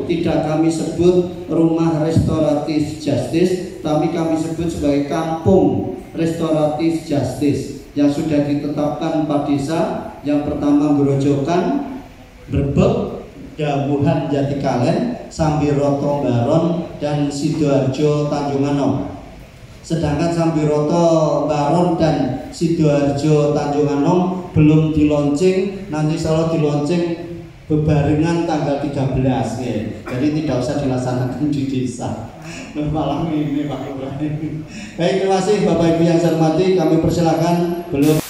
tidak kami sebut rumah restoratif justice, tapi kami sebut sebagai kampung restoratif justice yang sudah ditetapkan 4 desa. Yang pertama Grojogan, Brebek, Dabuhan, Jatikalen, Sambiroto, Baron, dan Sidoarjo, Tanjung Anom. Sedangkan Sambiroto, Baron, dan Sidoarjo, Tanjung Anom belum dilaunching, nanti selalu dilaunching bebarengan tanggal 13 ya. Jadi tidak usah dilaksanakan di desa. Malam ini Pak Lurah. Baik, terima kasih Bapak Ibu yang saya hormati, kami persilakan belum.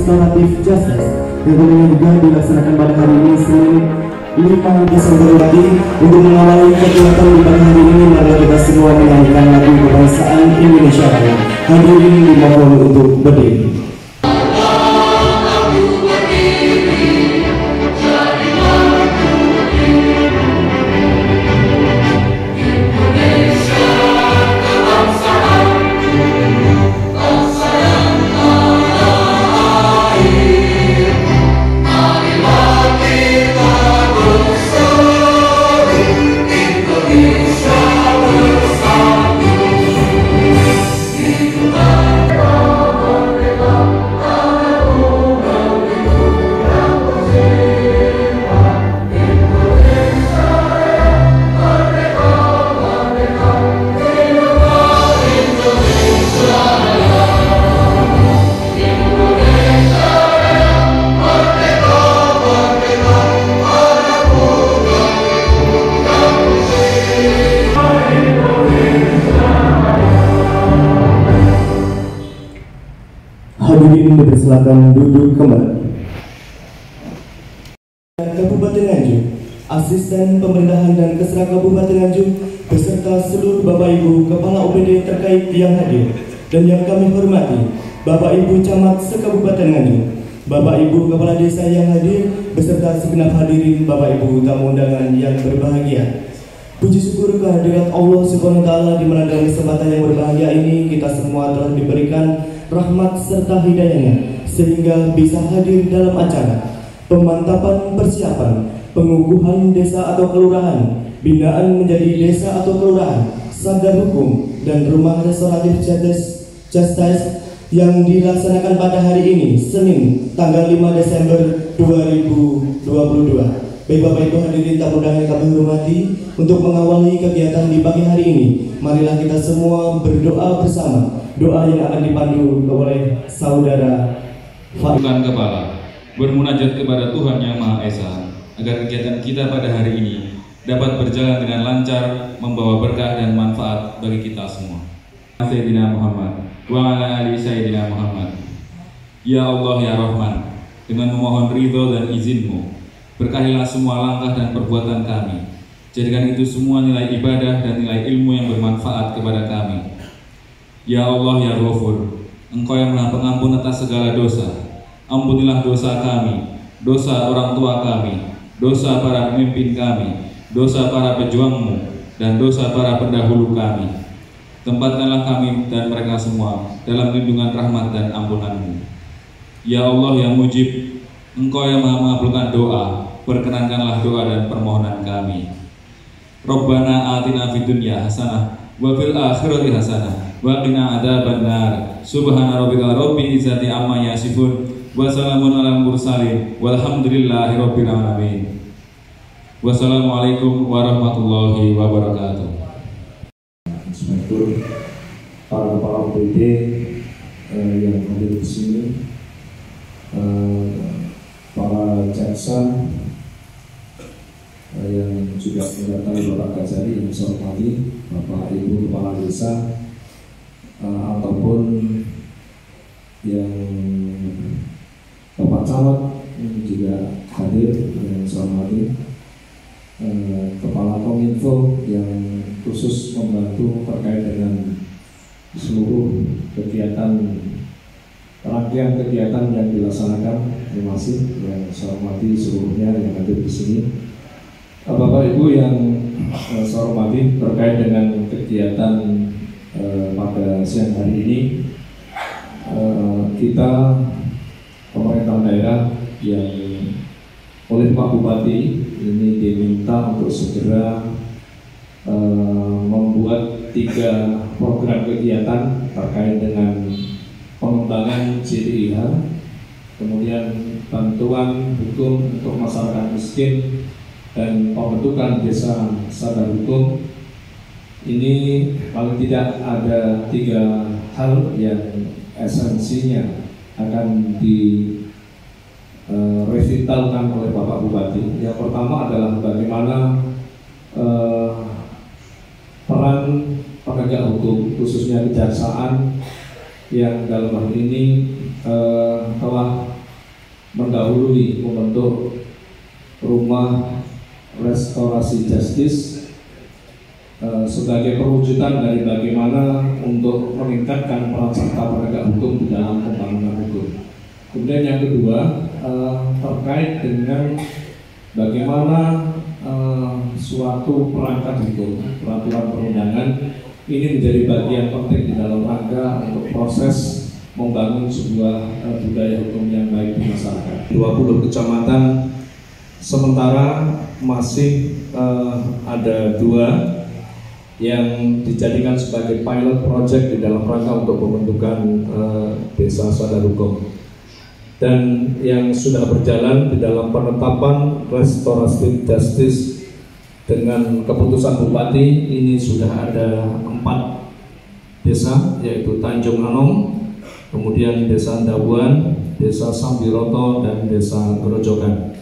Restoratif Justice yang juga dilaksanakan pada hari ini Senin 5 Desember tadi. Untuk mengawali kegiatan di pada hari ini, mari kita semua menyanyikan lagu kebangsaan Indonesia Raya. Hadirin dimohon untuk berdiri. Hadirin dipersilakan duduk kembali. Kabupaten Nganjuk, Asisten Pemerintahan dan Kesra Kabupaten Nganjuk beserta seluruh Bapak Ibu Kepala OPD terkait yang hadir dan yang kami hormati, Bapak Ibu Camat se-Kabupaten Nganjuk, Bapak Ibu Kepala Desa yang hadir beserta segenap hadirin Bapak Ibu tamu undangan yang berbahagia. Puji syukur kehadirat Allah Subhanahu wa taala di mana dalam kesempatan yang berbahagia ini kita semua telah diberikan rahmat serta hidayahnya sehingga bisa hadir dalam acara pemantapan persiapan pengukuhan desa atau kelurahan, binaan menjadi desa atau kelurahan, sadar hukum dan rumah restoratif justice yang dilaksanakan pada hari ini Senin tanggal 5 Desember 2022. Baik Bapak Ibu hadirin tamu undangan yang kami hormati, untuk mengawali kegiatan di pagi hari ini, marilah kita semua berdoa bersama. Doa yang akan dipandu oleh saudara Bukan kepala, bermunajat kepada Tuhan Yang Maha Esa, agar kegiatan kita pada hari ini dapat berjalan dengan lancar, membawa berkah dan manfaat bagi kita semua. Sayyidina Muhammad, wa ala ali Sayyidina Muhammad. Ya Allah ya Rahman, dengan memohon ridho dan izin-Mu, berkahilah semua langkah dan perbuatan kami. Jadikan itu semua nilai ibadah dan nilai ilmu yang bermanfaat kepada kami. Ya Allah ya Ghafur, Engkau yang Maha Pengampun atas segala dosa. Ampunilah dosa kami, dosa orang tua kami, dosa para pemimpin kami, dosa para pejuang-Mu, dan dosa para pendahulu kami. Tempatkanlah kami dan mereka semua dalam lindungan rahmat dan ampunan-Mu. Ya Allah yang mujib, Engkau yang Maha mengabulkan doa, perkenankanlah doa dan permohonan kami. Rabbana atina fid dunya hasanah wa fil akhirati hasanah wa qina adzabannar. Subhana rabbika rabbil izzati amma yasifun wa salamun alal mursalin walhamdulillahi rabbil alamin. Wassalamualaikum warahmatullahi wabarakatuh. Inspektur, para kepala OPD yang hadir di sini, para jaksa yang juga mendatangi Bapak Gazali yang saya hormati, Bapak Ibu Kepala Desa, ataupun yang Bapak Camat yang juga hadir yang saya hormati, Kepala Kominfo yang khusus membantu terkait dengan seluruh kegiatan rangkaian kegiatan yang dilaksanakan. Terima kasih yang saya hormati seluruhnya yang hadir di sini. Bapak Ibu yang saya hormati, terkait dengan kegiatan pada siang hari ini, kita pemerintah daerah yang oleh Pak Bupati ini diminta untuk segera membuat 3 program kegiatan terkait dengan pengembangan JDIH, kemudian bantuan hukum untuk masyarakat miskin, dan pembentukan desa sadar hukum. Ini paling tidak ada 3 hal yang esensinya akan direvitalkan oleh Bapak Bupati. Yang pertama adalah bagaimana peran penegak hukum, khususnya kejaksaan, yang dalam hal ini telah mendahului membentuk Rumah Restorasi Justice sebagai perwujudan dari bagaimana untuk meningkatkan peran serta penegak hukum di dalam pembangunan hukum. Kemudian yang kedua terkait dengan bagaimana suatu perangkat hukum, peraturan perundangan ini menjadi bagian penting di dalam rangka untuk proses membangun sebuah budaya hukum yang baik di masyarakat. 20 kecamatan, sementara masih ada 2 yang dijadikan sebagai pilot project di dalam rangka untuk pembentukan desa sadar hukum. Dan yang sudah berjalan di dalam penetapan restoratif justice dengan keputusan bupati ini sudah ada 4 desa, yaitu Tanjung Anom, kemudian Desa Ndabuan, Desa Sambiroto, dan Desa Grojogan.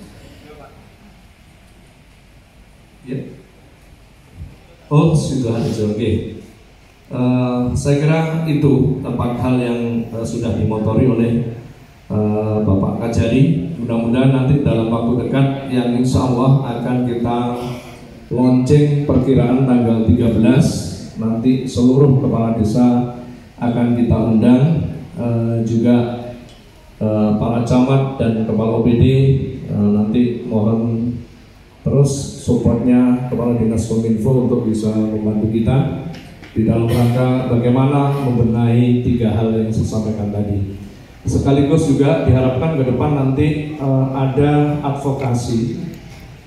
Ya. Oh, sudah ada. Oke. Saya kira itu 4 hal yang sudah dimotori oleh Bapak Kajari. Mudah-mudahan nanti dalam waktu dekat yang insya Allah akan kita launching perkiraan tanggal 13, nanti seluruh kepala desa akan kita undang, juga para camat dan kepala OPD. Nanti mohon terus supportnya Kepala Dinas Kominfo untuk bisa membantu kita di dalam rangka bagaimana membenahi 3 hal yang saya sampaikan tadi. Sekaligus juga diharapkan ke depan nanti ada advokasi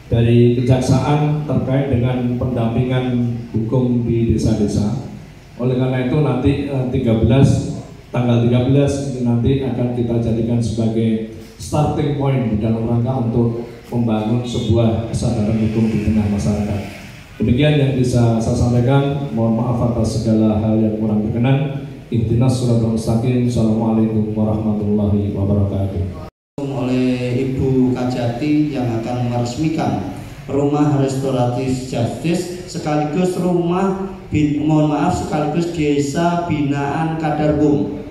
dari kejaksaan terkait dengan pendampingan hukum di desa-desa. Oleh karena itu nanti tanggal 13 ini nanti akan kita jadikan sebagai starting point di dalam rangka untuk membangun sebuah kesadaran hukum di tengah masyarakat. Demikian yang bisa saya sampaikan. Mohon maaf atas segala hal yang kurang berkenan. Ihdinas shiratal mustaqim. Assalamualaikum warahmatullahi wabarakatuh. Oleh Ibu Kajati yang akan meresmikan Rumah Restoratif Justice sekaligus sekaligus Desa Binaan Kadarkum,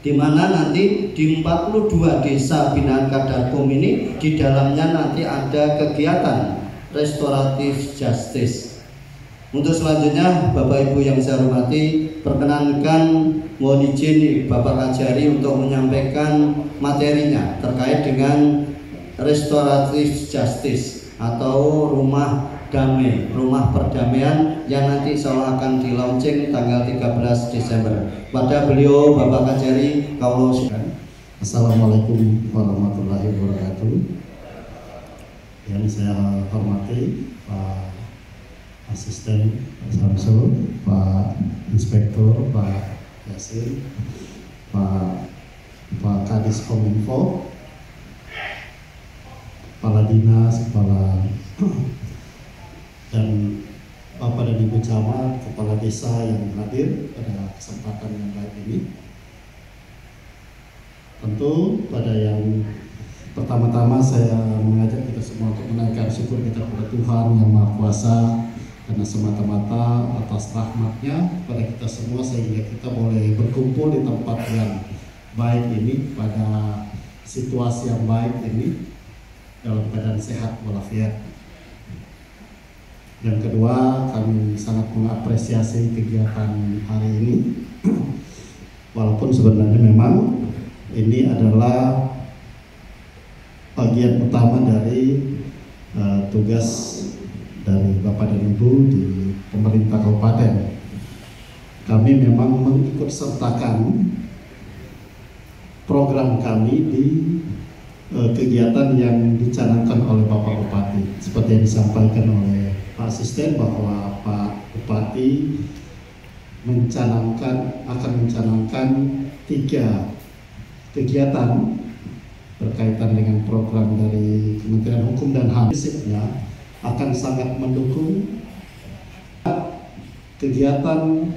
di mana nanti di 42 desa binaan Kadarkum ini di dalamnya nanti ada kegiatan restoratif justice. Untuk selanjutnya, Bapak Ibu yang saya hormati, perkenankan mohon izin Bapak Kajari untuk menyampaikan materinya terkait dengan restoratif justice atau rumah damai, rumah perdamaian yang nanti insya Allah akan di launching tanggal 13 Desember. Pada beliau Bapak Kajari, Assalamualaikum warahmatullahi wabarakatuh. Yang saya hormati Pak Asisten Samsul, Pak Inspektur, Pak Yasin, Pak Kadis Kominfo, Kepala Dinas, dan Bapak dan Ibu Camat, Kepala Desa yang hadir pada kesempatan yang baik ini. Tentu pada yang pertama-tama saya mengajak kita semua untuk menaikkan syukur kita kepada Tuhan Yang Maha Kuasa, karena semata-mata atas rahmat-Nya kepada kita semua sehingga kita boleh berkumpul di tempat yang baik ini pada situasi yang baik ini dalam keadaan sehat walafiat. Yang kedua, kami sangat mengapresiasi kegiatan hari ini walaupun sebenarnya memang ini adalah bagian utama dari tugas dari Bapak dan Ibu di pemerintah kabupaten. Kami memang mengikut sertakan program kami di kegiatan yang dicanangkan oleh Bapak Bupati. Seperti yang disampaikan oleh Pak Asisten bahwa Pak Bupati akan mencanangkan 3 kegiatan berkaitan dengan program dari Kementerian Hukum dan HAM. Prinsipnya akan sangat mendukung kegiatan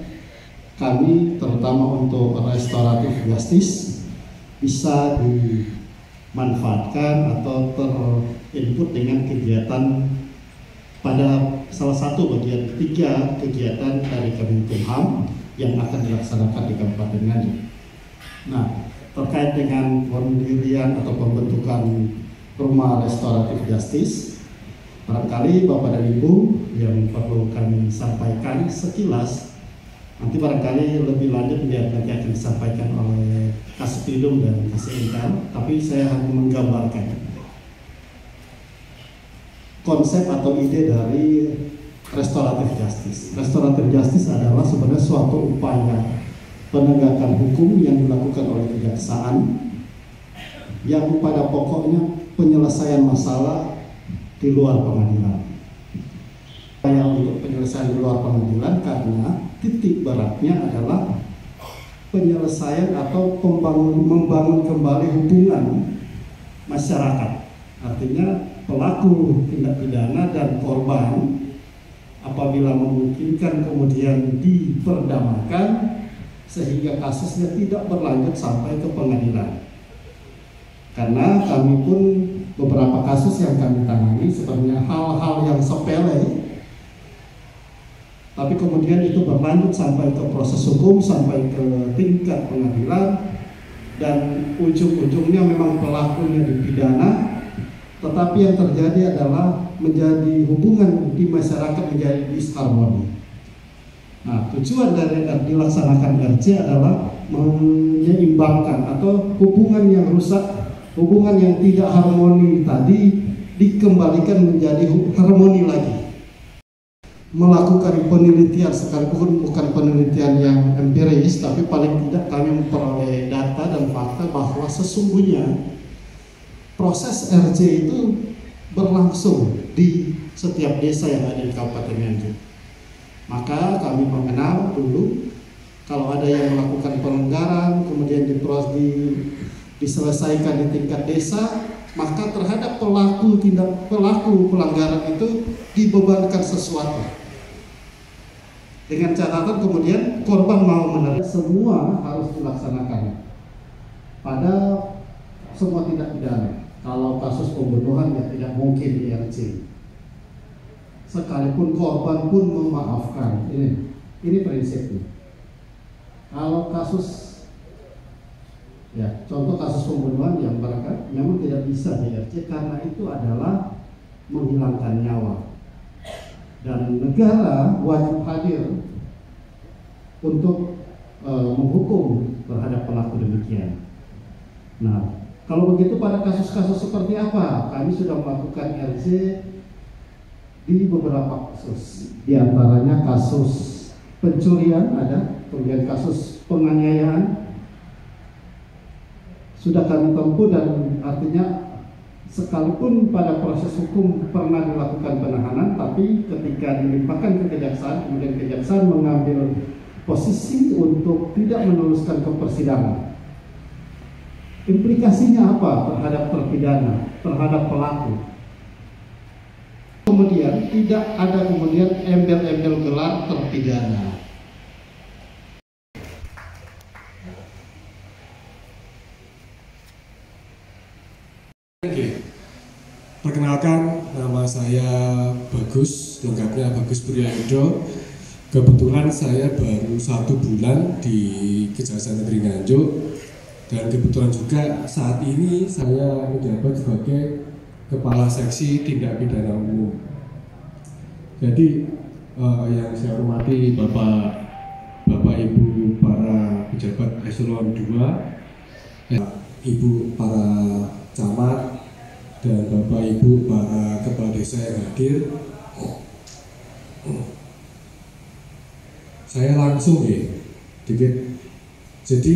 kami terutama untuk restoratif justice bisa dimanfaatkan atau terinput dengan kegiatan pada salah satu bagian 3 kegiatan dari Kemenkumham yang akan dilaksanakan di Kabupaten Nganjuk. Nah, terkait dengan pendirian atau pembentukan Rumah Restoratif Justice. Barangkali Bapak dan Ibu yang perlu kami sampaikan sekilas, nanti barangkali lebih lanjut biar nanti akan disampaikan oleh Kasipidum dan Kasintel, tapi saya hanya menggambarkan konsep atau ide dari restoratif justice. Restoratif justice adalah sebenarnya suatu upaya penegakan hukum yang dilakukan oleh kejaksaan yang pada pokoknya penyelesaian masalah di luar pengadilan. Upaya untuk penyelesaian di luar pengadilan karena titik beratnya adalah penyelesaian atau membangun kembali hubungan masyarakat. Artinya pelaku tindak pidana dan korban apabila memungkinkan kemudian diperdamaikan sehingga kasusnya tidak berlanjut sampai ke pengadilan. Karena kami pun beberapa kasus yang kami tangani sebenarnya hal-hal yang sepele, tapi kemudian itu berlanjut sampai ke proses hukum, sampai ke tingkat pengadilan, dan ujung-ujungnya memang pelakunya dipidana, tetapi yang terjadi adalah menjadi hubungan di masyarakat menjadi disharmoni. Nah, tujuan dari dilaksanakan RC adalah menyeimbangkan atau hubungan yang rusak, hubungan yang tidak harmoni tadi dikembalikan menjadi harmoni lagi. Melakukan penelitian sekalipun bukan penelitian yang empiris, tapi paling tidak kami memperoleh data dan fakta bahwa sesungguhnya proses RC itu berlangsung di setiap desa yang ada di Kabupaten Nganjuk. Maka kami mengenal dulu kalau ada yang melakukan pelanggaran kemudian diselesaikan di tingkat desa, maka terhadap pelaku pelanggaran itu dibebankan sesuatu. Dengan catatan kemudian korban mau menerima, semua harus dilaksanakan pada semua tindak pidana. Kalau kasus pembunuhan ya tidak mungkin di RC. Sekalipun korban pun memaafkan. Ini prinsipnya. Kalau kasus ya contoh kasus pembunuhan yang barangkali memang tidak bisa di RC karena itu adalah menghilangkan nyawa. Dan negara wajib hadir untuk menghukum terhadap pelaku demikian. Nah, kalau begitu pada kasus-kasus seperti apa? Kami sudah melakukan RC di beberapa kasus. Di antaranya kasus pencurian ada, kemudian kasus penganiayaan sudah kami tempuh, dan artinya sekalipun pada proses hukum pernah dilakukan penahanan, tapi ketika dilimpahkan ke kejaksaan, kemudian kejaksaan mengambil posisi untuk tidak meneruskan ke persidangan. Implikasinya apa terhadap terpidana, terhadap pelaku? Kemudian tidak ada kemudian embel-embel gelar terpidana. Perkenalkan, nama saya Bagus, lengkapnya Bagus Priayudo. Kebetulan saya baru 1 bulan di Kejaksaan Negeri Nganjuk, dan kebetulan juga saat ini saya menjabat sebagai Kepala Seksi Tindak Pidana Umum. Jadi yang saya hormati Bapak Ibu para pejabat eselon 2, Ibu para camat, dan Bapak Ibu para kepala desa yang hadir. Saya langsung dikit. Jadi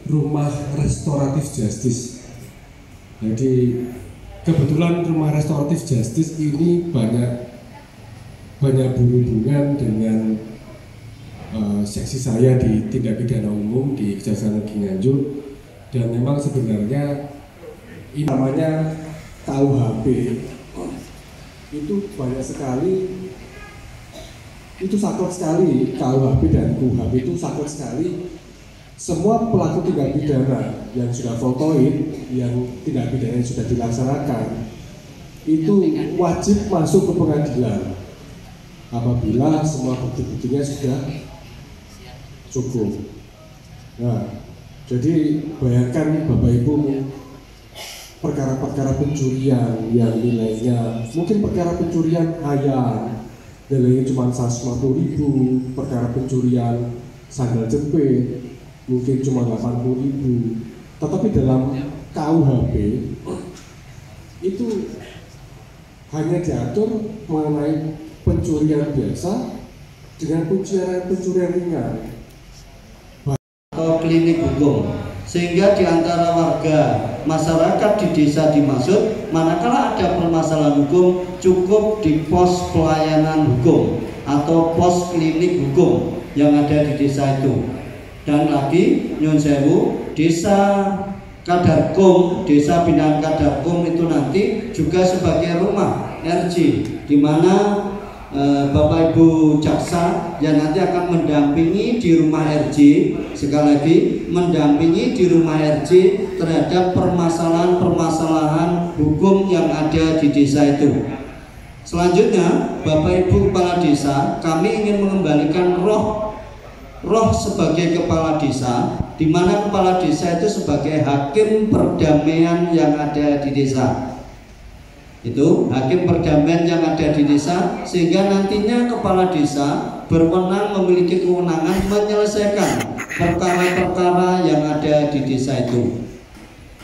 Rumah Restoratif Justice. Jadi kebetulan Rumah Restoratif Justice ini banyak berhubungan dengan seksi saya di tindak pidana umum di Kejaksaan Negeri Nganjuk, dan memang sebenarnya ini namanya KUHP itu banyak sekali, itu saklek sekali. KUHP dan KUHP itu saklek sekali. Semua pelaku tindak pidana yang sudah votoin, yang tindak pidana yang sudah dilaksanakan, itu wajib masuk ke pengadilan apabila semua bukti-buktinya sudah cukup. Nah, Jadi bayangkan Bapak Ibu, perkara-perkara pencurian yang nilainya mungkin perkara pencurian hanya nilainya cuma 150.000, perkara pencurian sandal jepit mungkin cuma 80.000, tetapi dalam KUHP itu hanya diatur mengenai pencurian biasa dengan pencurian ringan atau klinik hukum, sehingga di antara warga masyarakat di desa dimaksud manakala ada permasalahan hukum cukup di pos pelayanan hukum atau pos klinik hukum yang ada di desa itu. Dan lagi nyun sewu, desa Kadarkum, desa binaan Kadarkum itu nanti juga sebagai rumah RJ, di mana Bapak Ibu jaksa yang nanti akan mendampingi di rumah RJ, sekali lagi mendampingi di rumah RJ terhadap permasalahan-permasalahan hukum yang ada di desa itu. Selanjutnya, Bapak Ibu kepala desa, kami ingin mengembalikan roh sebagai kepala desa, di mana kepala desa itu sebagai hakim perdamaian yang ada di desa. Itu hakim perdamaian yang ada di desa, sehingga nantinya kepala desa berwenang, memiliki kewenangan menyelesaikan perkara-perkara yang ada di desa itu.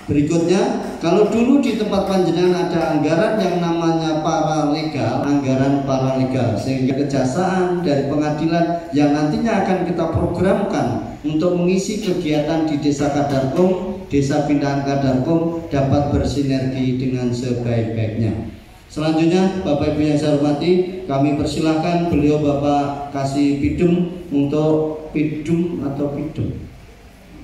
Berikutnya, kalau dulu di tempat panjenengan ada anggaran yang namanya paralegal, anggaran paralegal, sehingga kejaksaan dari pengadilan yang nantinya akan kita programkan untuk mengisi kegiatan di desa Kadarkum, desa binaan Kadarkum dapat bersinergi dengan sebaik-baiknya. Selanjutnya, Bapak Ibu yang saya hormati, kami persilahkan beliau Bapak Kasih Pidum untuk Pidum atau Pidum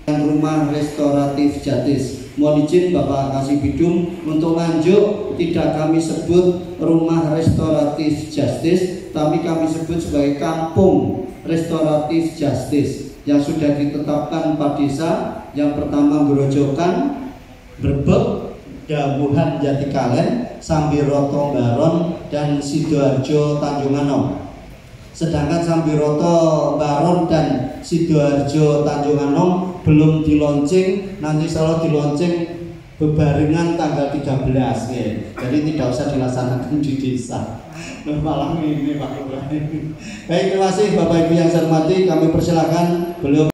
Rumah Restoratif Jatis. Mohon izin Bapak Kasih Pidum untuk lanjut tidak kami sebut Rumah Restoratif Justice, tapi kami sebut sebagai Kampung Restoratif Justice yang sudah ditetapkan Pak Desa. Yang pertama Grojogan, Brebek, Dawuhan Jatikalen, Sambiroto Baron, dan Sidoarjo Tanjung Anom. Sedangkan Sambiroto Baron dan Sidoarjo Tanjung Anom belum dilaunching, nanti selalu dilaunching bebarengan tanggal 13 ya. Jadi tidak usah dilaksanakan di desa. Malam ini Pak Ibrahim. Baik, terima kasih Bapak Ibu yang saya hormati, kami persilahkan beliau